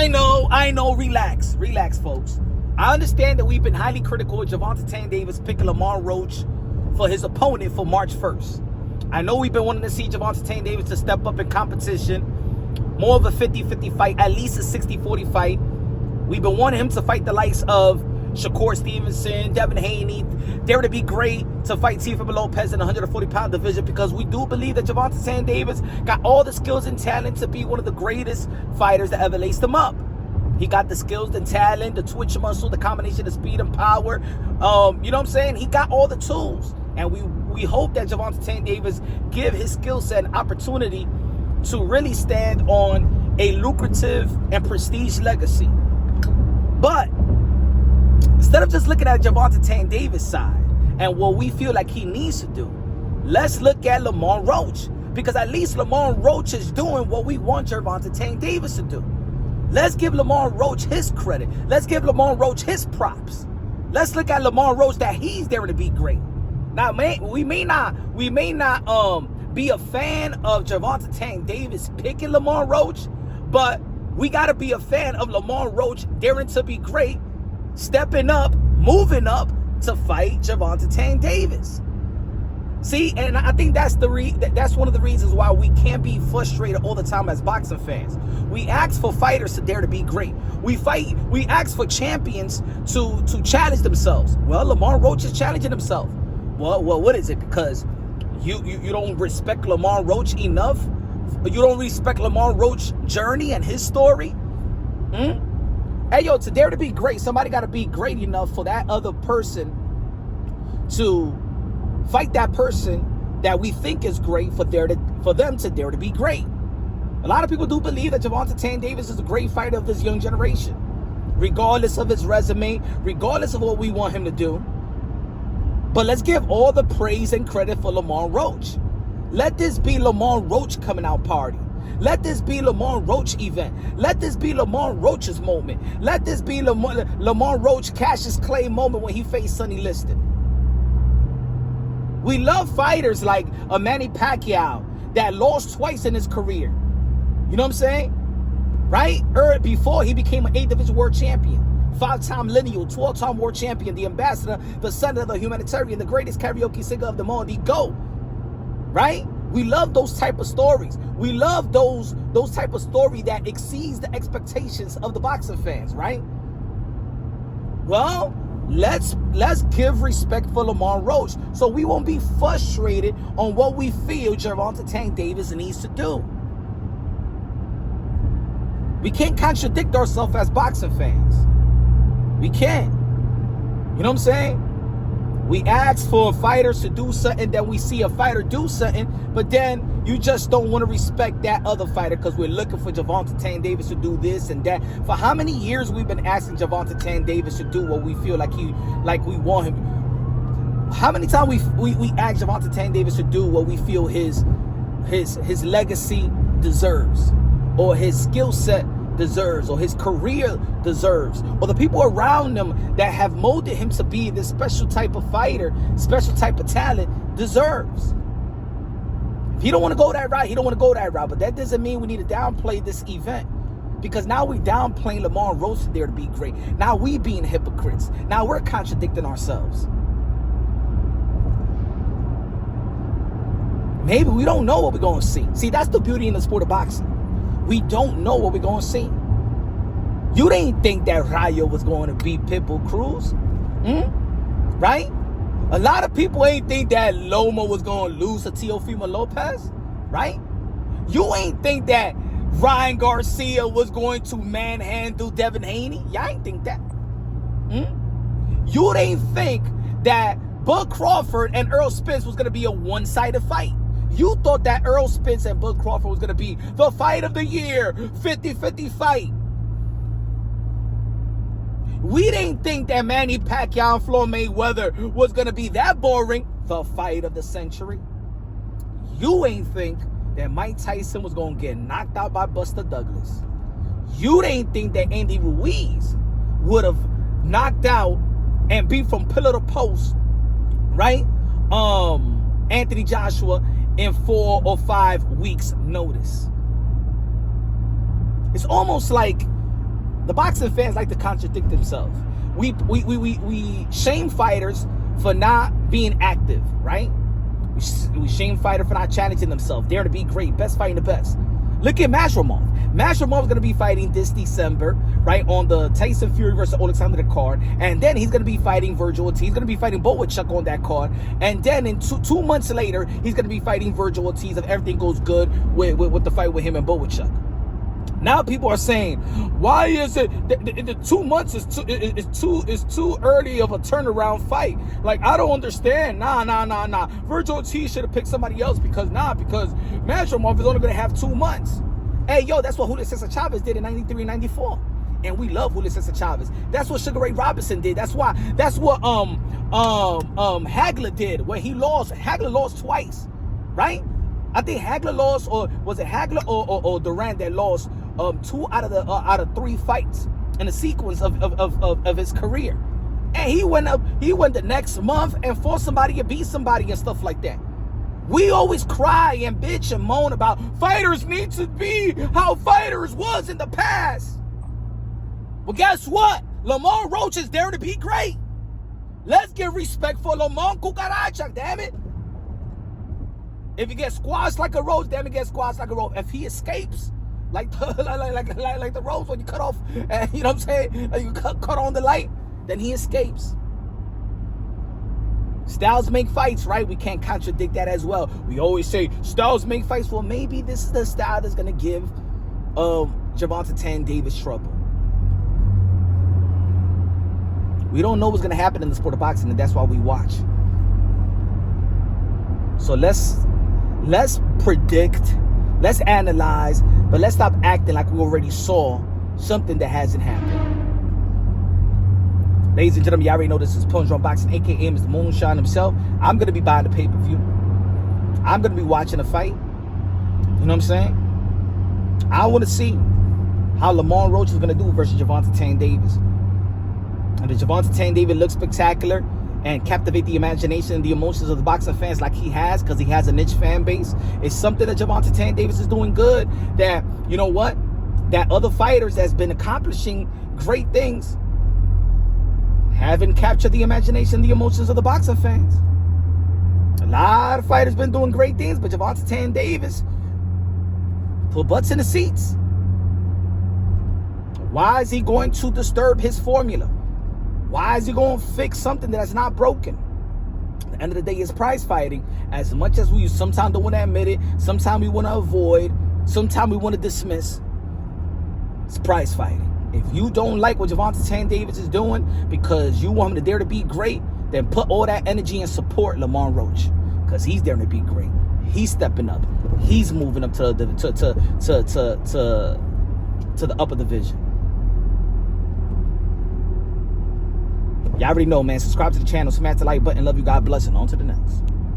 I know, relax, folks. I understand that we've been highly critical of Gervonta Davis picking Lamont Roach for his opponent for March 1st. I know we've been wanting to see Gervonta Davis to step up in competition, more of a 50-50 fight, at least a 60-40 fight. We've been wanting him to fight the likes of Shakur Stevenson, Devin Haney, dare to be great, to fight Teofimo Lopez in the 140-pound division, because we do believe that Gervonta Davis got all the skills and talent to be one of the greatest fighters that ever laced him up. He got the skills, the talent, the twitch muscle, the combination of speed and power. You know what I'm saying? He got all the tools. And we hope that Gervonta Davis give his skill set an opportunity to really stand on a lucrative and prestige legacy. But instead of just looking at Gervonta Davis' side and what we feel like he needs to do, let's look at Lamont Roach. Because at least Lamont Roach is doing what we want Gervonta Davis to do. Let's give Lamont Roach his credit. Let's give Lamont Roach his props. Let's look at Lamont Roach that he's there to be great. Now, we may not be a fan of Gervonta Davis picking Lamont Roach, but we got to be a fan of Lamont Roach daring to be great, stepping up, moving up to fight Gervonta Davis. See, and I think that's one of the reasons why we can't be frustrated all the time as boxing fans. We ask for fighters to dare to be great. We ask for champions to challenge themselves. Well, Lamont Roach is challenging himself. Well, what is it? Because you don't respect Lamont Roach enough? You don't respect Lamont Roach's journey and his story? Hey, yo, to dare to be great, somebody got to be great enough for that other person to fight that person that we think is great for them to dare to be great. A lot of people do believe that Gervonta Davis is a great fighter of this young generation, regardless of his resume, regardless of what we want him to do. But let's give all the praise and credit for Lamont Roach. Let this be Lamont Roach coming out party. Let this be Lamont Roach event. Let this be Lamont Roach's moment. Let this be Lamont Roach Cassius Clay moment when he faced Sonny Liston. We love fighters like a Manny Pacquiao that lost twice in his career. You know what I'm saying? Right? Before he became an 8th division world champion, 5-time lineal, 12-time world champion, the ambassador, the senator, the humanitarian, the greatest karaoke singer of them all, the GOAT. Right? We love those type of stories. We love those type of story that exceeds the expectations of the boxing fans, right? Well, let's give respect for Lamont Roach so we won't be frustrated on what we feel Gervonta Davis needs to do. We can't contradict ourselves as boxing fans. We can't. You know what I'm saying? We ask for fighters to do something, then we see a fighter do something, but then you just don't want to respect that other fighter because we're looking for Gervonta Davis to do this and that. For how many years we've been asking Gervonta Davis to do what we feel like we want him. How many times we ask Gervonta Davis to do what we feel his legacy deserves, or his skill set deserves, or his career deserves, or the people around him that have molded him to be this special type of fighter, special type of talent deserves. If he don't want to go that route, he don't want to go that route. But that doesn't mean we need to downplay this event, because now we downplaying Lamont Roach there to be great. Now we being hypocrites. Now we're contradicting ourselves. Maybe we don't know what we're going to see. See, that's the beauty in the sport of boxing. We don't know what we're going to see. You didn't think that Rayo was going to beat Pitbull Cruz. Right? A lot of people ain't think that Loma was going to lose to Teofimo Lopez. Right? You ain't think that Ryan Garcia was going to manhandle Devin Haney. Y'all ain't think that. You didn't think that Bud Crawford and Earl Spence was going to be a one-sided fight. You thought that Earl Spence and Bud Crawford was going to be the fight of the year, 50-50 fight. We didn't think that Manny Pacquiao and Floyd Mayweather was going to be that boring, the fight of the century. You ain't think that Mike Tyson was going to get knocked out by Buster Douglas. You didn't think that Andy Ruiz would have knocked out and beat from pillar to post, right? Anthony Joshua in 4 or 5 weeks notice. It's almost like The boxing fans like to contradict themselves. We shame fighters for not being active, right? We shame fighters for not challenging themselves, daring to be great, best fighting the best. Look at Mashromov. Mashromov is going to be fighting this December, right, on the Tyson Fury versus Alexander card. And then he's going to be fighting Virgil Ortiz. He's going to be fighting Bowichuk on that card. And then in two months later, he's going to be fighting Virgil Ortiz if everything goes good with the fight with him and Bowichuk. Now people are saying, why is it the 2 months is too early of a turnaround fight? Like, I don't understand. Nah. Virgil Ortiz should have picked somebody else because Mashromov is only going to have 2 months. Hey, yo, that's what Julio Cesar Chavez did in 93 and 94. And we love Julio Cesar Chavez. That's what Sugar Ray Robinson did. That's what Hagler did when he lost. Hagler lost twice, right? I think Hagler lost, or was it Hagler or Durant that lost 2 out of 3 fights in the sequence of his career. And he went the next month and fought somebody and beat somebody and stuff like that. We always cry and bitch and moan about fighters need to be how fighters was in the past. Well, guess what? Lamont Roach is there to be great. Let's give respect for Lamont Cucaracha, damn it. If you get squashed like a roach, damn it, get squashed like a roach. If he escapes, like the roach when you cut off, you know what I'm saying? Like you cut on the light, then he escapes. Styles make fights, right? We can't contradict that as well. We always say styles make fights. Well, maybe this is the style that's gonna give Gervonta Davis trouble. We don't know what's gonna happen in the sport of boxing, and that's why we watch. So let's predict, let's analyze, but let's stop acting like we already saw something that hasn't happened. Ladies and gentlemen, you already know this is Punch Drunk Boxing, aka Mr. Moonshine himself. I'm going to be buying the pay-per-view. I'm going to be watching the fight. You know what I'm saying? I want to see how Lamont Roach is going to do versus Gervonta Davis. And if Gervonta Davis looks spectacular and captivate the imagination and the emotions of the boxing fans like he has, because he has a niche fan base, it's something that Gervonta Davis is doing good, that, you know what, that other fighters that's been accomplishing great things haven't captured the imagination, the emotions of the boxing fans. A lot of fighters been doing great things, but Gervonta Davis put butts in the seats. Why is he going to disturb his formula? Why is he going to fix something that's not broken? At the end of the day, it's prize fighting. As much as we sometimes don't want to admit it, sometimes we want to avoid, sometimes we want to dismiss, it's prize fighting. If you don't like what Gervonta Davis is doing because you want him to dare to be great, then put all that energy and support Lamont Roach, because he's daring to be great. He's stepping up. He's moving up to the upper division. Y'all already know, man. Subscribe to the channel, smash the like button. Love you. God bless, and on to the next.